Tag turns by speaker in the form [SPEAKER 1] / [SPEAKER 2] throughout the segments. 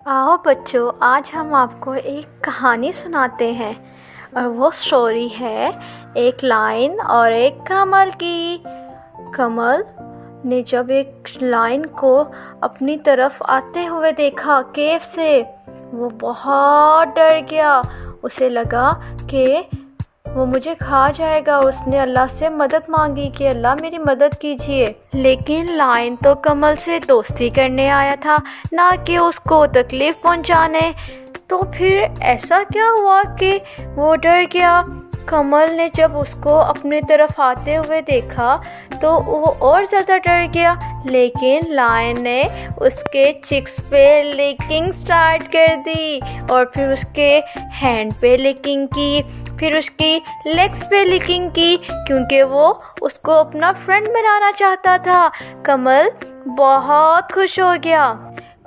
[SPEAKER 1] आओ बच्चों, आज हम आपको एक कहानी सुनाते हैं और वो स्टोरी है एक लाइन और एक कमल की। कमल ने जब एक लाइन को अपनी तरफ आते हुए देखा केव से, वो बहुत डर गया। उसे लगा कि वो मुझे खा जाएगा। उसने अल्लाह से मदद मांगी कि अल्लाह मेरी मदद कीजिए। लेकिन लायन तो कमल से दोस्ती करने आया था, ना कि उसको तकलीफ़ पहुंचाने। तो फिर ऐसा क्या हुआ कि वो डर गया। कमल ने जब उसको अपनी तरफ आते हुए देखा तो वो और ज़्यादा डर गया। लेकिन लायन ने उसके चिक्स पे लिकिंग स्टार्ट कर दी और फिर उसके हैंड पे लिकिंग की, फिर उसकी लेग्स पे लिकिंग की, क्योंकि वो उसको अपना फ्रेंड बनाना चाहता था। कमल बहुत खुश हो गया।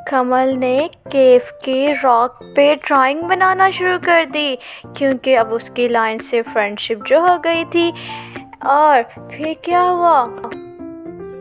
[SPEAKER 1] कमल ने केव के रॉक पे ड्राइंग बनाना शुरू कर दी, क्योंकि अब उसकी लाइन से फ्रेंडशिप जो हो गई थी। और फिर क्या हुआ,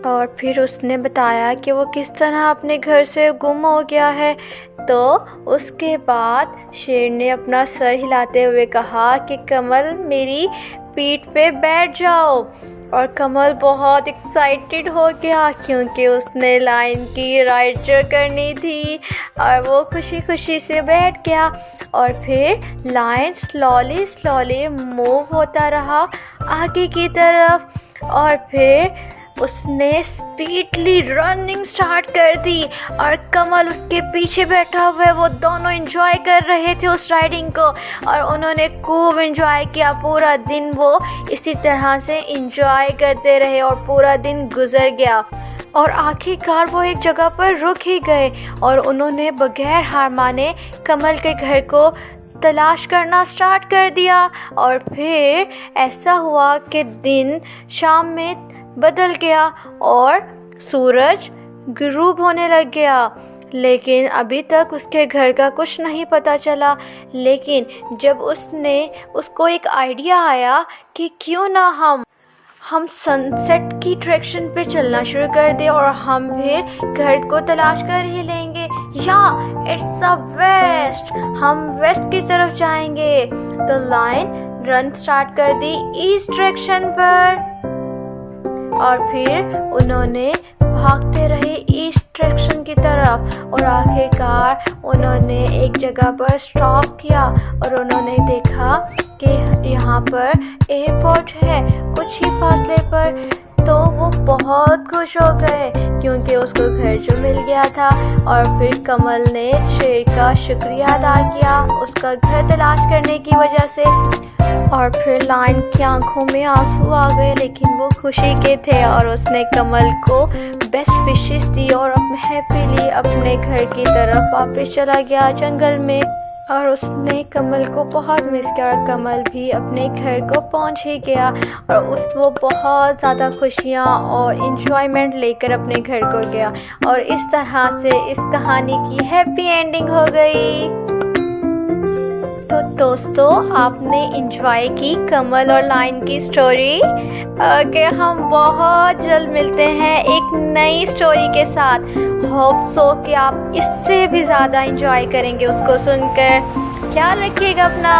[SPEAKER 1] और फिर उसने बताया कि वो किस तरह अपने घर से गुम हो गया है। तो उसके बाद शेर ने अपना सर हिलाते हुए कहा कि कमल मेरी पीठ पे बैठ जाओ। और कमल बहुत एक्साइटेड हो गया, क्योंकि उसने लायन की राइड जो करनी थी, और वो खुशी खुशी से बैठ गया। और फिर लायन स्लोली मूव होता रहा आगे की तरफ, और फिर उसने स्पीडली रनिंग स्टार्ट कर दी और कमल उसके पीछे बैठा हुआ है। वो दोनों एंजॉय कर रहे थे उस राइडिंग को, और उन्होंने खूब एंजॉय किया। पूरा दिन वो इसी तरह से एंजॉय करते रहे और पूरा दिन गुजर गया। और आखिरकार वो एक जगह पर रुक ही गए और उन्होंने बगैर हार माने कमल के घर को तलाश करना स्टार्ट कर दिया। और फिर ऐसा हुआ कि दिन शाम में बदल गया और सूरज गुरूब होने लग गया। लेकिन अभी तक उसके घर का कुछ नहीं पता चला। लेकिन जब उसको एक आइडिया आया कि क्यों ना हम सनसेट की डायरेक्शन पे चलना शुरू कर दें और हम फिर घर को तलाश कर ही लेंगे। या इट्स अ वेस्ट, हम वेस्ट की तरफ जाएंगे। तो लायन रन स्टार्ट कर दी ईस्ट डायरेक्शन पर, और फिर उन्होंने भागते रहे ईस्ट डायरेक्शन की तरफ। और आखिरकार उन्होंने एक जगह पर स्टॉप किया और उन्होंने देखा कि यहाँ पर एयरपोर्ट है कुछ ही फासले पर। तो वो बहुत खुश हो गए, क्योंकि उसको घर जो मिल गया था। और फिर कमल ने शेर का शुक्रिया अदा किया उसका घर तलाश करने की वजह से। और फिर लायन की आंखों में आंसू आ गए, लेकिन वो खुशी के थे। और उसने कमल को बेस्ट विशेस दी और हैप्पीली अपने घर की तरफ वापस चला गया जंगल में। और उसने कमल को बहुत मिस किया और कमल भी अपने घर को पहुंच ही गया। और वो बहुत ज़्यादा खुशियाँ और इंजॉयमेंट लेकर अपने घर को गया। और इस तरह से इस कहानी की हैप्पी एंडिंग हो गई। तो दोस्तों, आपने इंजॉय की कमल और लायन की स्टोरी। कि हम बहुत जल्द मिलते हैं एक नई स्टोरी के साथ। होप सो कि आप इससे भी ज़्यादा इंजॉय करेंगे उसको सुनकर। ख्याल रखिएगा अपना।